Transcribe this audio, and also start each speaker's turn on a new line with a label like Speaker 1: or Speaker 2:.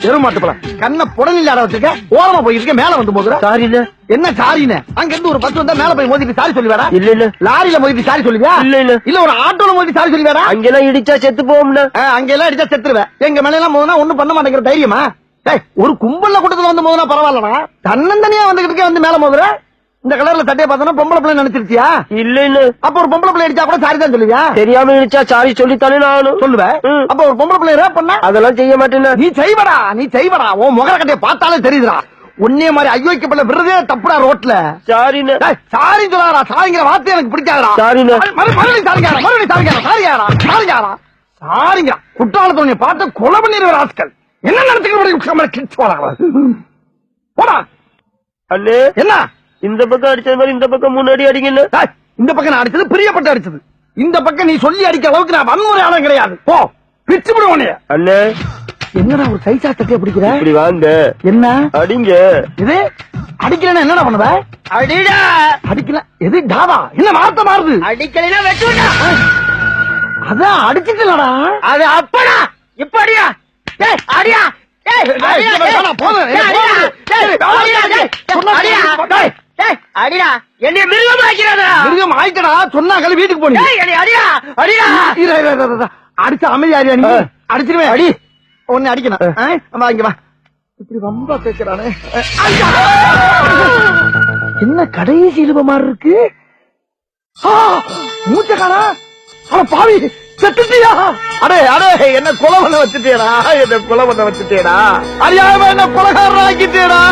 Speaker 1: எருமாட்டு பழம் கண்ண புடனில் ஆட வச்சிருக்க ஓரமா போயிருக்க மேல வந்து போகுற
Speaker 2: சாரிண்ண.
Speaker 1: என்ன சாரின்னு அங்க இருந்து ஒரு 10 வந்தா மேல போய் மோதிட்டு சாரி சொல்லுவாடா?
Speaker 2: இல்ல இல்ல.
Speaker 1: லாரியில மோதிட்டு சாரி சொல்லுவியா?
Speaker 2: இல்ல இல்ல.
Speaker 1: இல்ல ஒரு ஆட்டோல மோதிட்டு சாரி சொல்லுவாடா?
Speaker 2: அங்கெல்லாம் இடிச்சா செத்து போகும்ல.
Speaker 1: அங்கெல்லாம் அடிச்சா செத்துருவேன். எங்க மேல எல்லாம் மோதினா ஒண்ணும் பண்ண மாட்டேங்கிற தைரியமா? ஒரு கும்பல்ல கூட்டத்துல வந்து மோதினா பரவாயில்லடா. தன்னந்தனியா வந்துகிட்டு வந்து மேல மோதுற. இந்த கலர்ல சட்டையை பார்த்தா பொம்பளை பிள்ளை நினைச்சிருச்சியா?
Speaker 2: இல்ல இல்ல.
Speaker 1: அப்ப ஒரு பொம்பளை பிள்ளை அடிச்சா கூட சாரி தான் சொல்லுவியா?
Speaker 2: தெரியாம இடிச்சா சாரி சொல்லித்தானே நானும்
Speaker 1: சொல்லுவேன். அப்ப ஒரு பொம்பளை பிள்ளை ரேப் பண்ணா
Speaker 2: அதெல்லாம் செய்ய மாட்டேன்.
Speaker 1: நீ செய்வடா உன் முகர கட்டைய பார்த்தாலே தெரியுதுடா. உன்னே மாதிரி ஐயோக்கப்பட்ட விடுறதே தப்புடா ரோட்ல.
Speaker 2: சாரிண்ண.
Speaker 1: சாரி சொல்லாரா? சாரிங்கிற வார்த்தை எனக்கு பிடிக்காதடா.
Speaker 2: சாரிண்ண.
Speaker 1: மறுபடியும் சாரிங்க குற்றாலத்தை பார்த்து கொலை பண்ணிடுற ஆட்கள் என்ன நடத்துக்க போடா.
Speaker 2: அண்ணே
Speaker 1: என்ன
Speaker 2: இந்த பக்கம் அடிச்சது மாதிரி இந்த பக்கம் முன்னாடி அடிங்கன்னு.
Speaker 1: இந்த பக்கம் நான் அடிச்சது பிரியப்பட்டு அடிச்சது. இந்த பக்கம் நீ சொல்லி அடிக்க அளவுக்கு நான் வன்முறை ஆளும் கிடையாது. போ பிச்சு விடுவோனே.
Speaker 2: அண்ணே
Speaker 1: என்னடா ஒரு சைஸா சட்டையை பிடிக்கிற?
Speaker 2: இப்படி வாங்க.
Speaker 1: என்ன
Speaker 2: அடிங்க.
Speaker 1: இது அடிக்கலன்னா என்னடா பண்ணுவ?
Speaker 2: அடிடா.
Speaker 1: அடிக்கல எது டாவா? என்ன வார்த்தை மாறுது?
Speaker 2: அடிக்கலைன்னா வெட்டுடா.
Speaker 1: அதான் அடிச்சுக்கலடா.
Speaker 2: அது அப்படா. இப்ப அடியா. டேய் அடியா.
Speaker 1: மிருகம் ஆயிட்டடா. சொன்னாங்க வீட்டுக்கு போனீங்க. அடிச்ச அமைதியாரியா நீ? அடிச்சிருவேன். அடி ஒன்னு அடிக்கணும். வாங்க வா. இப்படி ரொம்ப கேட்கிறானே. என்ன கடைசி இழுவ மாதிரி இருக்கு? மூச்சக்காரா பாவி செத்துட்டியா? அடே என்ன கொலை பண்ண வச்சுட்டேடா. என்ன கொலை பண்ண வச்சுட்டேடா. அறியாம என்ன கொலைகாரன் ஆக்கிட்டேடா.